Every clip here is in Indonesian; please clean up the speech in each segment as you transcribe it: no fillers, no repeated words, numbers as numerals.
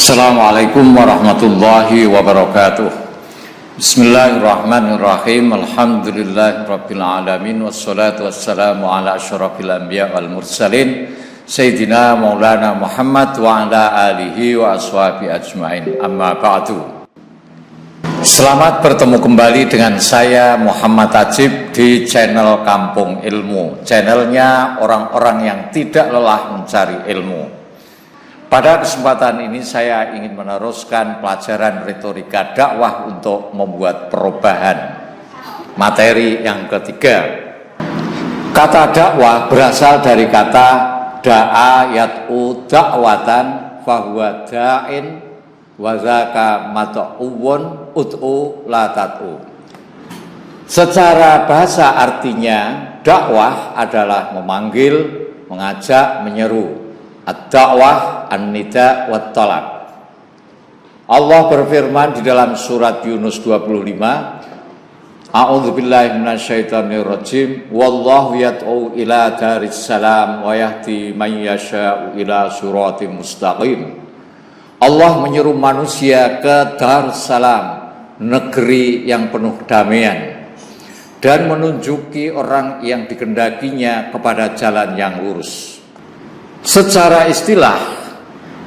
Assalamualaikum warahmatullahi wabarakatuh. Bismillahirrahmanirrahim. Alhamdulillahirabbil alamin wassalatu wassalamu ala asyrafil anbiya wal mursalin sayyidina maulana Muhammad wa ala alihi wa ashabi ajmain. Amma ba'du. Selamat bertemu kembali dengan saya Muhammad Ajib di channel Kampung Ilmu. Channelnya orang-orang yang tidak lelah mencari ilmu. Pada kesempatan ini saya ingin meneruskan pelajaran retorika dakwah untuk membuat perubahan. Materi yang ketiga. Kata dakwah berasal dari kata da'a yad'u da'watan fahuwa da'in wa zaka mat'uwun ud'u la tad'u. Secara bahasa artinya dakwah adalah memanggil, mengajak, menyeru. Ad-da'wah an-nida' wat talab. Allah berfirman di dalam surat Yunus 25, A'udzubillahi minasyaitonirrajim, wallahu yad'u ila daris salam wa yahdi man yasha'u ila siratim mustaqim. Allah menyeru manusia ke Darussalam, negeri yang penuh damaian, dan menunjuki orang yang dikehendakinya kepada jalan yang lurus. Secara istilah,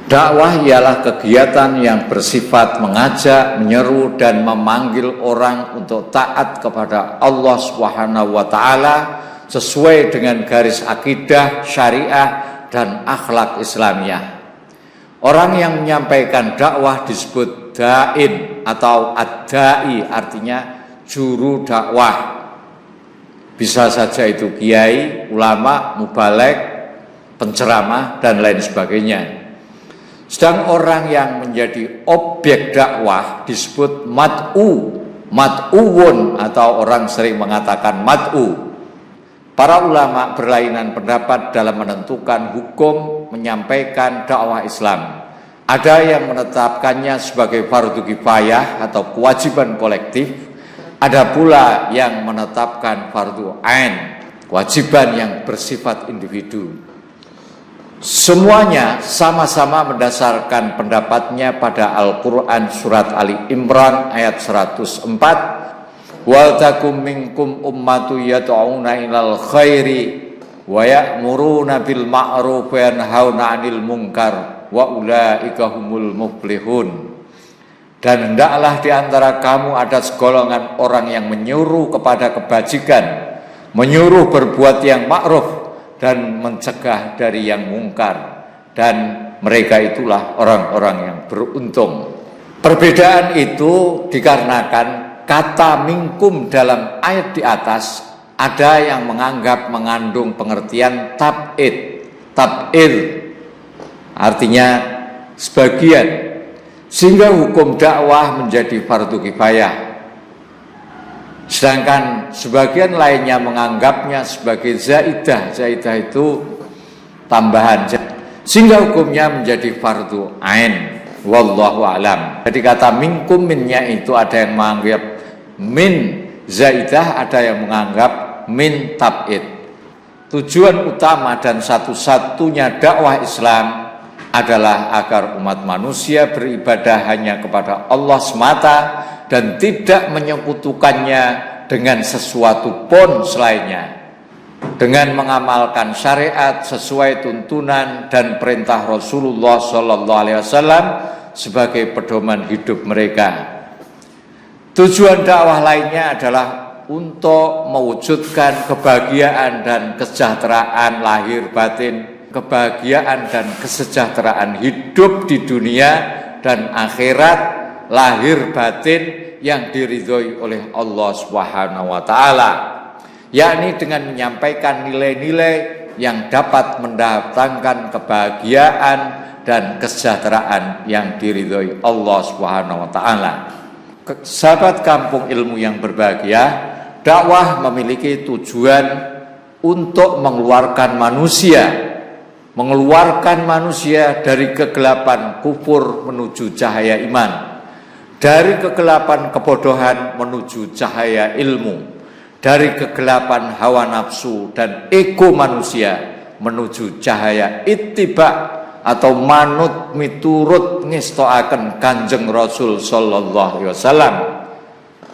dakwah ialah kegiatan yang bersifat mengajak, menyeru, dan memanggil orang untuk taat kepada Allah Subhanahu wa Ta'ala sesuai dengan garis akidah, syariah, dan akhlak Islamiyah. Orang yang menyampaikan dakwah disebut da'in atau ad-da'i, artinya juru dakwah. Bisa saja itu kiai, ulama, mubalek, penceramah, dan lain sebagainya. Sedang orang yang menjadi objek dakwah disebut mat'uwun atau orang sering mengatakan mat'u. Para ulama berlainan pendapat dalam menentukan hukum menyampaikan dakwah Islam. Ada yang menetapkannya sebagai fardu kifayah atau kewajiban kolektif. Ada pula yang menetapkan fardu ain, kewajiban yang bersifat individu. Semuanya sama-sama mendasarkan pendapatnya pada Al-Quran surat Ali Imran ayat 104. Wal takum minkum ummatu yad'una ilal khairi wa ya'muruna bil ma'ruf wa yanhauna 'anil munkar wa ulaika humul muflihun. Dan hendaklah di antara kamu ada segolongan orang yang menyuruh kepada kebajikan, menyuruh berbuat yang ma'ruf, dan mencegah dari yang mungkar, dan mereka itulah orang-orang yang beruntung. Perbedaan itu dikarenakan kata minkum dalam ayat di atas ada yang menganggap mengandung pengertian tab'id, artinya sebagian, sehingga hukum dakwah menjadi fardu kifayah. Sedangkan sebagian lainnya menganggapnya sebagai zaidah itu tambahan, sehingga hukumnya menjadi fardu ain. Wallahu alam. Jadi kata minkum minnya itu ada yang menganggap min zaidah, ada yang menganggap min tab'id. Tujuan utama dan satu-satunya dakwah Islam adalah agar umat manusia beribadah hanya kepada Allah semata dan tidak menyekutukannya dengan sesuatu pun selainnya, dengan mengamalkan syariat sesuai tuntunan dan perintah Rasulullah SAW sebagai pedoman hidup mereka. Tujuan dakwah lainnya adalah untuk mewujudkan kebahagiaan dan kesejahteraan lahir batin, kebahagiaan dan kesejahteraan hidup di dunia dan akhirat, lahir batin yang diridhoi oleh Allah Subhanahu wa Ta'ala, yakni dengan menyampaikan nilai-nilai yang dapat mendatangkan kebahagiaan dan kesejahteraan yang diridhoi Allah Subhanahu wa Ta'ala. Sahabat Kampung Ilmu yang berbahagia, dakwah memiliki tujuan untuk mengeluarkan manusia dari kegelapan kufur menuju cahaya iman, dari kegelapan kebodohan menuju cahaya ilmu, dari kegelapan hawa nafsu dan ego manusia menuju cahaya ittiba, atau manut miturut ngestoaken Kanjeng Rasul sallallahu alaihi wasallam,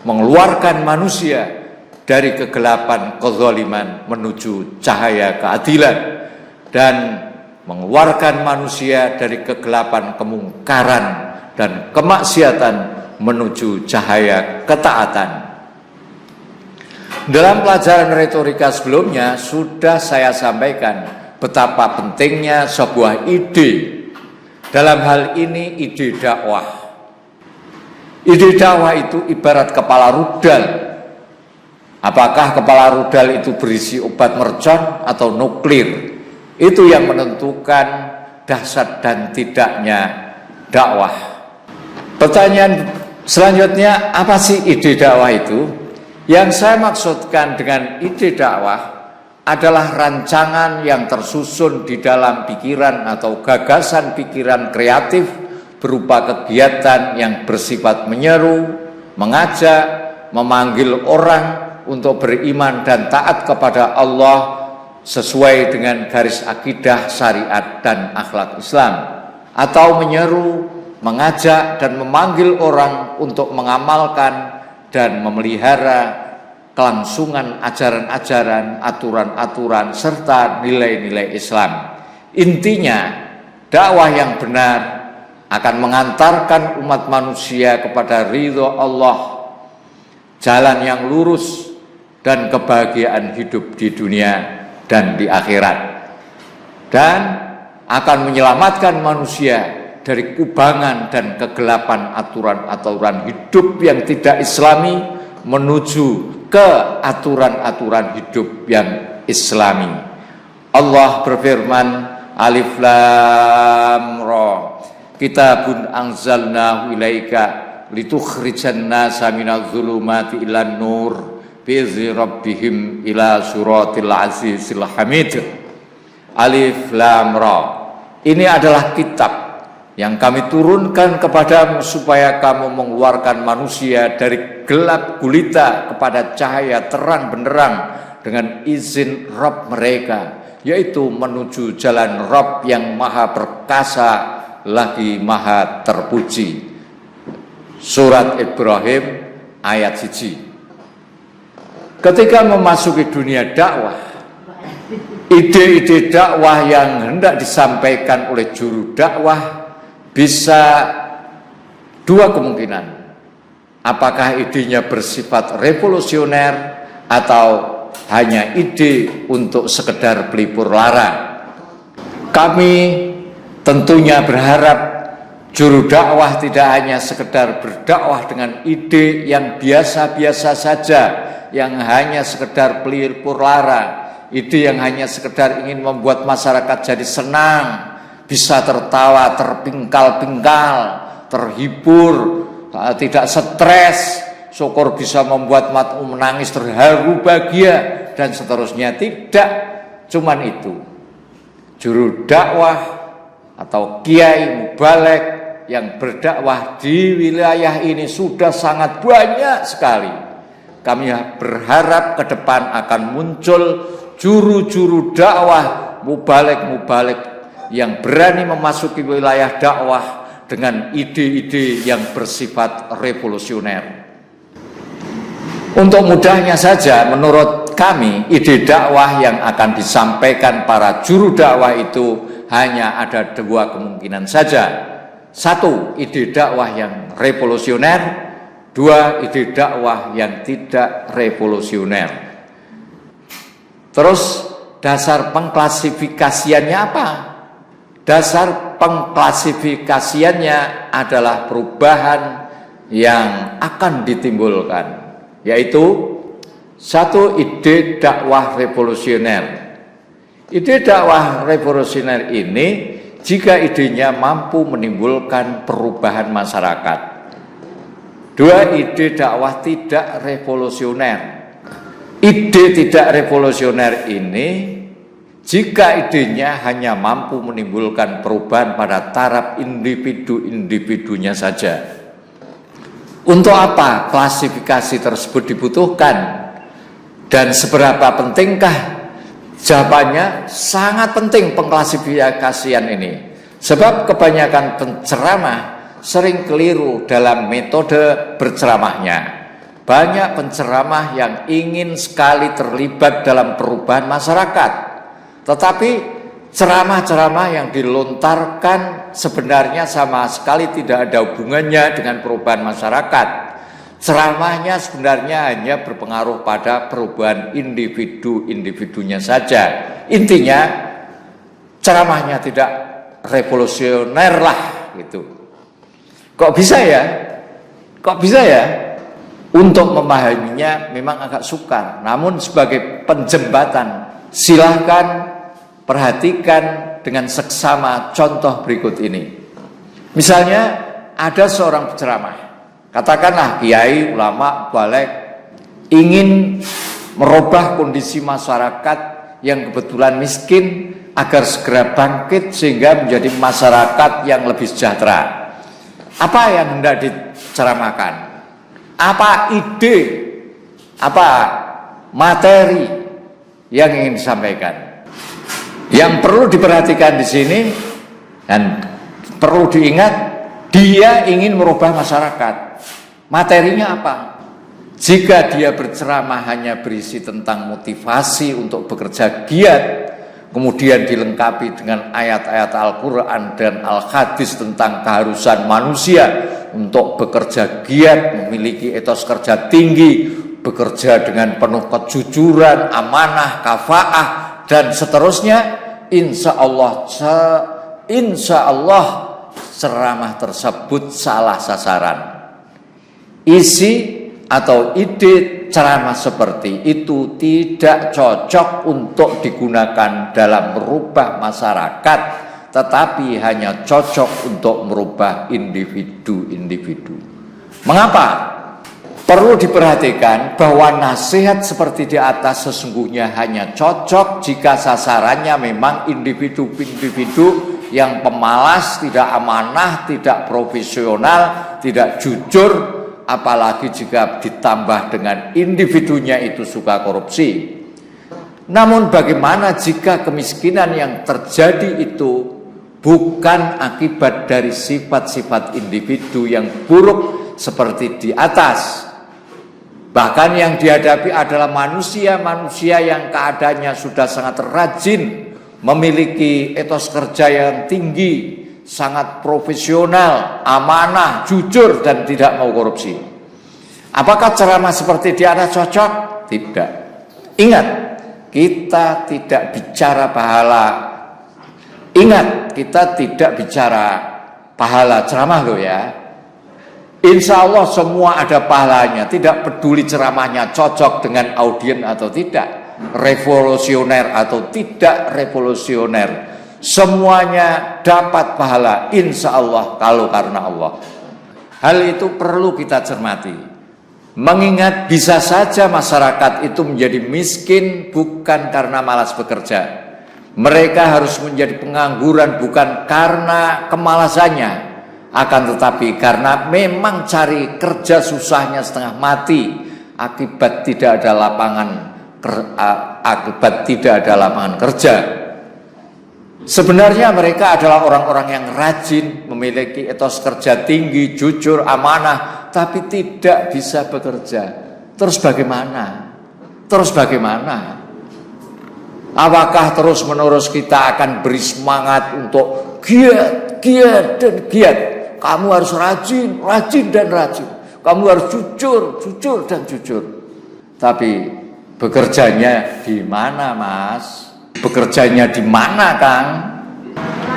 mengeluarkan manusia dari kegelapan kezaliman menuju cahaya keadilan, dan mengeluarkan manusia dari kegelapan kemungkaran dan kemaksiatan menuju cahaya ketaatan. Dalam pelajaran retorika sebelumnya sudah saya sampaikan betapa pentingnya sebuah ide. Dalam hal ini ide dakwah. Ide dakwah itu ibarat kepala rudal. Apakah kepala rudal itu berisi obat mercon atau nuklir? Itu yang menentukan dahsyat dan tidaknya dakwah. Pertanyaan selanjutnya, apa sih ide dakwah itu? Yang saya maksudkan dengan ide dakwah adalah rancangan yang tersusun di dalam pikiran atau gagasan pikiran kreatif berupa kegiatan yang bersifat menyeru, mengajak, memanggil orang untuk beriman dan taat kepada Allah sesuai dengan garis akidah, syariat, dan akhlak Islam, atau menyeru, mengajak, dan memanggil orang untuk mengamalkan dan memelihara kelangsungan ajaran-ajaran, aturan-aturan, serta nilai-nilai Islam. Intinya, dakwah yang benar akan mengantarkan umat manusia kepada ridho Allah, jalan yang lurus, dan kebahagiaan hidup di dunia dan di akhirat, dan akan menyelamatkan manusia dari kubangan dan kegelapan aturan-aturan hidup yang tidak Islami menuju ke aturan-aturan hidup yang Islami. Allah berfirman, Alif Lam Ra, Kitabun anzalnahu ilaika litukhrijan nasa minadz zulumati ilan nur bi'izni rabbihim ila suratil azizil hamid. Alif Lam Ra. Ini adalah kitab yang kami turunkan kepadamu supaya kamu mengeluarkan manusia dari gelap gulita kepada cahaya terang benderang dengan izin Rabb mereka, yaitu menuju jalan Rabb yang maha perkasa lagi maha terpuji. Surat Ibrahim ayat 1. Ketika memasuki dunia dakwah, ide-ide dakwah yang hendak disampaikan oleh juru dakwah bisa dua kemungkinan. Apakah idenya bersifat revolusioner atau hanya ide untuk sekedar pelipur lara. Kami tentunya berharap juru dakwah tidak hanya sekedar berdakwah dengan ide yang biasa-biasa saja, yang hanya sekedar pelipur lara, ide yang hanya sekedar ingin membuat masyarakat jadi senang, bisa tertawa, terpingkal-pingkal, terhibur, tidak stres, syukur bisa membuat makmum menangis terharu bahagia, dan seterusnya. Tidak cuman itu. Juru dakwah atau kiai mubalek yang berdakwah di wilayah ini sudah sangat banyak sekali. Kami berharap ke depan akan muncul juru-juru dakwah mubalek-mubalek yang berani memasuki wilayah dakwah dengan ide-ide yang bersifat revolusioner. Untuk mudahnya saja, menurut kami, ide dakwah yang akan disampaikan para juru dakwah itu hanya ada dua kemungkinan saja. Satu, ide dakwah yang revolusioner. Dua, ide dakwah yang tidak revolusioner. Terus, dasar pengklasifikasiannya apa? Dasar pengklasifikasiannya adalah perubahan yang akan ditimbulkan, yaitu satu, ide dakwah revolusioner. Ide dakwah revolusioner ini jika idenya mampu menimbulkan perubahan masyarakat. Dua, ide dakwah tidak revolusioner. Ide tidak revolusioner ini jika idenya hanya mampu menimbulkan perubahan pada taraf individu-individunya saja. Untuk apa klasifikasi tersebut dibutuhkan? Dan seberapa pentingkah? Jawabannya sangat penting pengklasifikasian ini. Sebab kebanyakan penceramah sering keliru dalam metode berceramahnya. Banyak penceramah yang ingin sekali terlibat dalam perubahan masyarakat, tetapi ceramah-ceramah yang dilontarkan sebenarnya sama sekali tidak ada hubungannya dengan perubahan masyarakat. Ceramahnya sebenarnya hanya berpengaruh pada perubahan individu-individunya saja. Intinya ceramahnya tidak revolusioner lah gitu. Kok bisa ya? Kok bisa ya? Untuk memahaminya memang agak sukar. Namun sebagai penjembatan, silahkan perhatikan dengan seksama contoh berikut ini. Misalnya ada seorang penceramah, katakanlah kiai, ulama, balik, ingin merubah kondisi masyarakat yang kebetulan miskin agar segera bangkit sehingga menjadi masyarakat yang lebih sejahtera. Apa yang hendak diceramahkan? Apa ide, apa materi yang ingin disampaikan? Yang perlu diperhatikan di sini dan perlu diingat, dia ingin merubah masyarakat. Materinya apa? Jika dia berceramah hanya berisi tentang motivasi untuk bekerja giat, kemudian dilengkapi dengan ayat-ayat Al-Quran dan Al-Hadis tentang keharusan manusia untuk bekerja giat, memiliki etos kerja tinggi, bekerja dengan penuh kejujuran, amanah, kafaah, dan seterusnya, insya Allah ceramah tersebut salah sasaran. Isi atau ide ceramah seperti itu tidak cocok untuk digunakan dalam merubah masyarakat, tetapi hanya cocok untuk merubah individu-individu. Mengapa? Perlu diperhatikan bahwa nasihat seperti di atas sesungguhnya hanya cocok jika sasarannya memang individu-individu yang pemalas, tidak amanah, tidak profesional, tidak jujur, apalagi jika ditambah dengan individunya itu suka korupsi. Namun bagaimana jika kemiskinan yang terjadi itu bukan akibat dari sifat-sifat individu yang buruk seperti di atas? Bahkan yang dihadapi adalah manusia-manusia yang keadaannya sudah sangat rajin, memiliki etos kerja yang tinggi, sangat profesional, amanah, jujur, dan tidak mau korupsi. Apakah ceramah seperti di atas cocok? Tidak. Ingat, kita tidak bicara pahala. Ingat, kita tidak bicara pahala ceramah loh ya. Insya Allah semua ada pahalanya. Tidak peduli ceramahnya cocok dengan audien atau tidak, revolusioner atau tidak revolusioner, semuanya dapat pahala insya Allah kalau karena Allah. Hal itu perlu kita cermati, mengingat bisa saja masyarakat itu menjadi miskin bukan karena malas bekerja. Mereka harus menjadi pengangguran bukan karena kemalasannya, akan tetapi karena memang cari kerja susahnya setengah mati akibat tidak ada lapangan kerja. Sebenarnya mereka adalah orang-orang yang rajin, memiliki etos kerja tinggi, jujur, amanah, tapi tidak bisa bekerja. Terus bagaimana? Apakah terus-menerus kita akan beri semangat untuk giat dan giat? Kamu harus rajin dan rajin. Kamu harus jujur dan jujur. Tapi bekerjanya di mana, Mas? Bekerjanya di mana, Kang?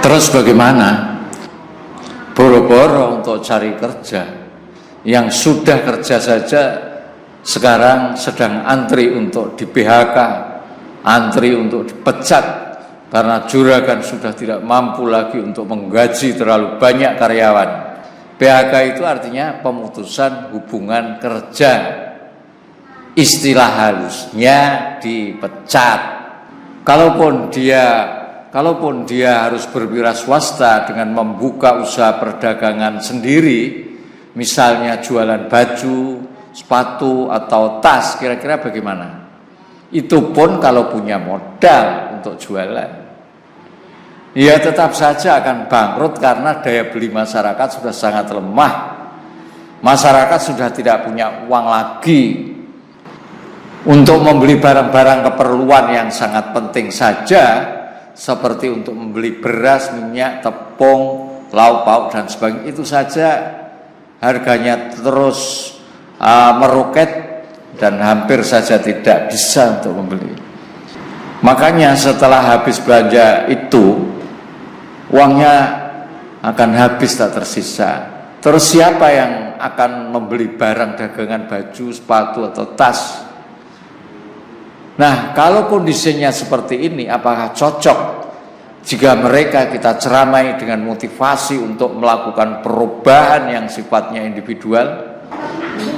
Terus bagaimana? Boro-boro untuk cari kerja. Yang sudah kerja saja sekarang sedang antri untuk di PHK, antri untuk dipecat karena juragan sudah tidak mampu lagi untuk menggaji terlalu banyak karyawan. PHK itu artinya pemutusan hubungan kerja. Istilah halusnya dipecat. Kalaupun dia harus berwira swasta dengan membuka usaha perdagangan sendiri, misalnya jualan baju, sepatu atau tas, kira-kira bagaimana? Itu pun kalau punya modal untuk jualan. ya tetap saja akan bangkrut karena daya beli masyarakat sudah sangat lemah. Masyarakat sudah tidak punya uang lagi untuk membeli barang-barang keperluan yang sangat penting saja, seperti untuk membeli beras, minyak, tepung, lauk pauk dan sebagainya. Itu saja harganya terus meroket dan hampir saja tidak bisa untuk membeli. Makanya setelah habis belanja itu, uangnya akan habis tak tersisa. Terus siapa yang akan membeli barang dagangan, baju, sepatu atau tas? Nah, kalau kondisinya seperti ini, apakah cocok jika mereka kita ceramai dengan motivasi untuk melakukan perubahan yang sifatnya individual?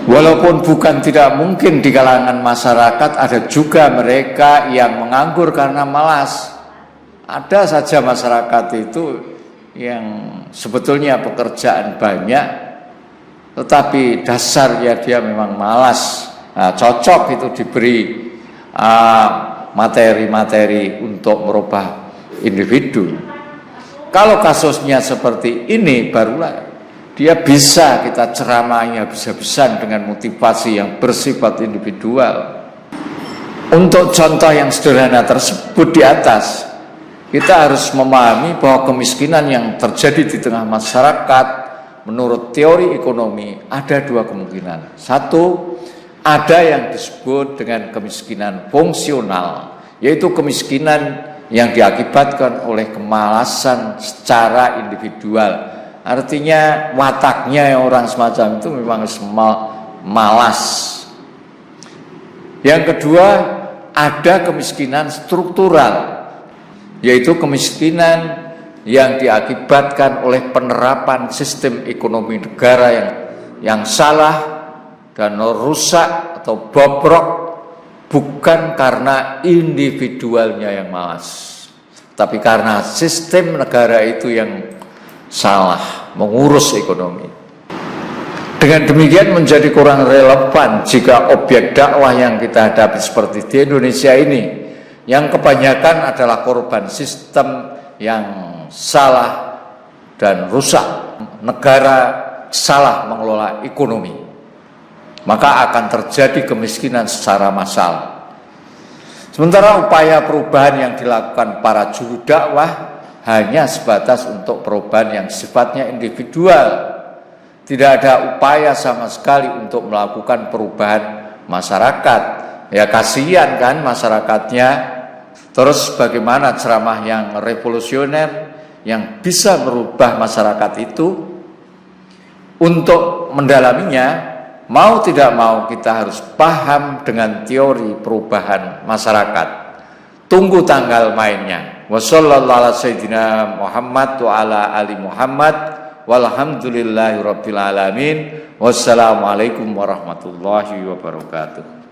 Walaupun bukan tidak mungkin di kalangan masyarakat ada juga mereka yang menganggur karena malas. Ada saja masyarakat itu yang sebetulnya pekerjaan banyak, tetapi dasarnya dia memang malas. Nah, cocok itu diberi materi-materi untuk merubah individu. Kalau kasusnya seperti ini, barulah dia bisa kita ceramai habis-habisan dengan motivasi yang bersifat individual. Untuk contoh yang sederhana tersebut di atas, kita harus memahami bahwa kemiskinan yang terjadi di tengah masyarakat menurut teori ekonomi ada dua kemungkinan. Satu, ada yang disebut dengan kemiskinan fungsional, yaitu kemiskinan yang diakibatkan oleh kemalasan secara individual. Artinya wataknya orang semacam itu memang malas. Yang kedua, ada kemiskinan struktural, yaitu kemiskinan yang diakibatkan oleh penerapan sistem ekonomi negara yang salah dan rusak atau bobrok, bukan karena individualnya yang malas, tapi karena sistem negara itu yang salah mengurus ekonomi. Dengan demikian menjadi kurang relevan jika objek dakwah yang kita hadapi seperti di Indonesia ini, yang kebanyakan adalah korban sistem yang salah dan rusak, negara salah mengelola ekonomi, maka akan terjadi kemiskinan secara massal. Sementara upaya perubahan yang dilakukan para juru dakwah hanya sebatas untuk perubahan yang sifatnya individual. Tidak ada upaya sama sekali untuk melakukan perubahan masyarakat. Ya kasihan kan masyarakatnya. Terus bagaimana ceramah yang revolusioner yang bisa merubah masyarakat itu? Untuk mendalaminya, mau tidak mau kita harus paham dengan teori perubahan masyarakat. Tunggu tanggal mainnya. Wassallallahu ala sayyidina Muhammad wa ala ali Muhammad walhamdulillahi rabbil alamin. Wassalamualaikum warahmatullahi wabarakatuh.